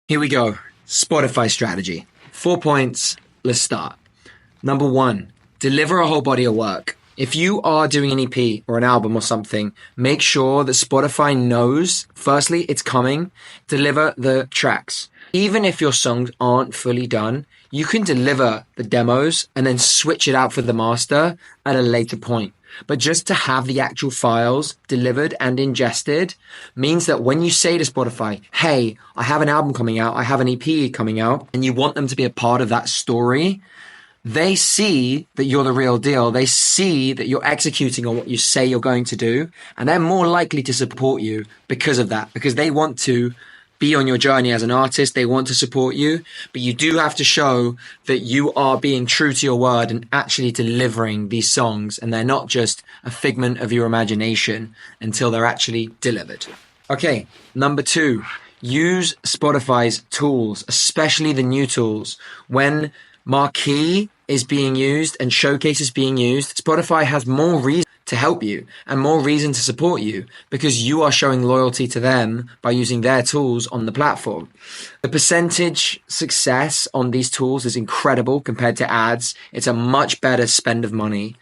Here we go. Spotify strategy. 4 points. Let's start. Number one, deliver a whole body of work. If you are doing an EP or an album or something, make sure that Spotify knows, firstly, it's coming. Deliver the tracks. Even if your songs aren't fully done, you can deliver the demos and then switch it out for the master at a later point. But just to have the actual files delivered and ingested means that when you say to Spotify, hey, I have an album coming out, I have an EP coming out, and you want them to be a part of that story, they see that you're the real deal. They see that you're executing on what you say you're going to do, and they're more likely to support you because of that, because they want to be on your journey as an artist. They want to support you, but you do have to show that you are being true to your word and actually delivering these songs, and they're not just a figment of your imagination until they're actually delivered. Okay, number two, use Spotify's tools, especially the new tools. When Marquee is being used and Showcase is being used, Spotify has more reason to help you and more reason to support you because you are showing loyalty to them by using their tools on the platform. The percentage success on these tools is incredible compared to ads. It's a much better spend of money.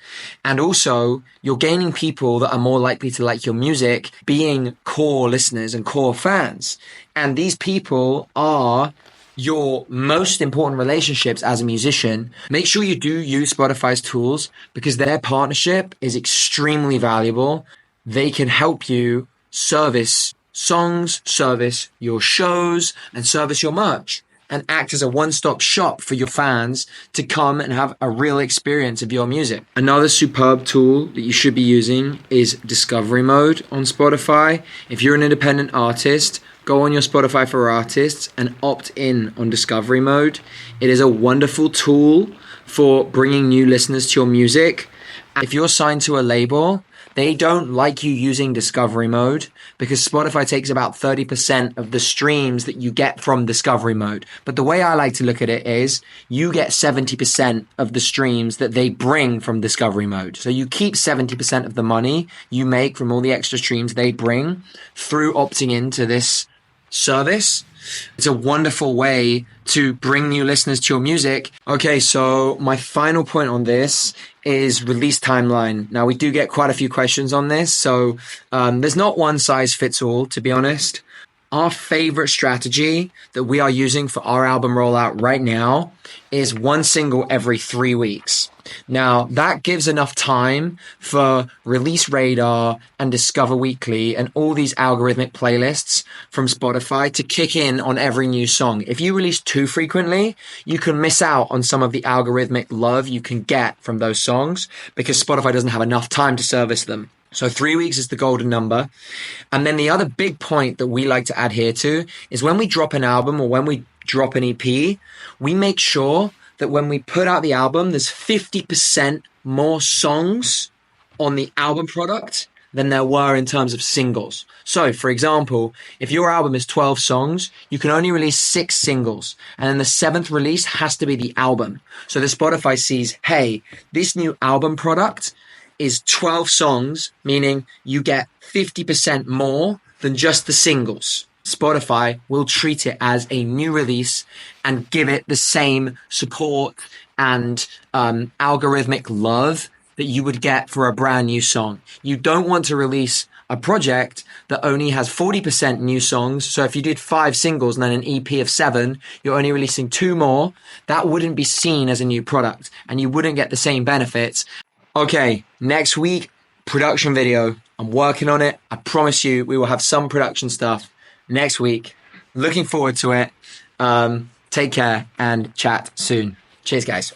And also, you're gaining people that are more likely to like your music, being core listeners and core fans. And these people are your most important relationships as a musician. Make sure you do use Spotify's tools because their partnership is extremely valuable. They can help you service songs, service your shows, and service your merch, and act as a one-stop shop for your fans to come and have a real experience of your music. Another superb tool that you should be using is Discovery Mode on Spotify. If you're an independent artist, go on your Spotify for Artists and opt in on Discovery Mode. It is a wonderful tool for bringing new listeners to your music. If you're signed to a label, they don't like you using Discovery Mode because Spotify takes about 30% of the streams that you get from Discovery Mode. But the way I like to look at it is you get 70% of the streams that they bring from Discovery Mode. So you keep 70% of the money you make from all the extra streams they bring through opting into this service. It's a wonderful way to bring new listeners to your music. Okay, so my final point on this is release timeline. Now, we do get quite a few questions on this, so there's not one size fits all, to be honest. Our favorite strategy that we are using for our album rollout right now is one single every 3 weeks. Now, that gives enough time for Release Radar and Discover Weekly and all these algorithmic playlists from Spotify to kick in on every new song. If you release too frequently, you can miss out on some of the algorithmic love you can get from those songs because Spotify doesn't have enough time to service them. So 3 weeks is the golden number. And then the other big point that we like to adhere to is when we drop an album or when we drop an EP, we make sure that when we put out the album, there's 50% more songs on the album product than there were in terms of singles. So, for example, if your album is 12 songs, you can only release 6 singles. And then the 7th release has to be the album. So the Spotify sees, hey, this new album product is 12 songs, meaning you get 50% more than just the singles. Spotify will treat it as a new release and give it the same support and algorithmic love that you would get for a brand new song. You don't want to release a project that only has 40% new songs. So if you did 5 singles and then an EP of 7, you're only releasing 2 more. That wouldn't be seen as a new product and you wouldn't get the same benefits. Okay, next week, production video. I'm working on it. I promise you we will have some production stuff next week. Looking forward to it. Take care and chat soon. Cheers, guys.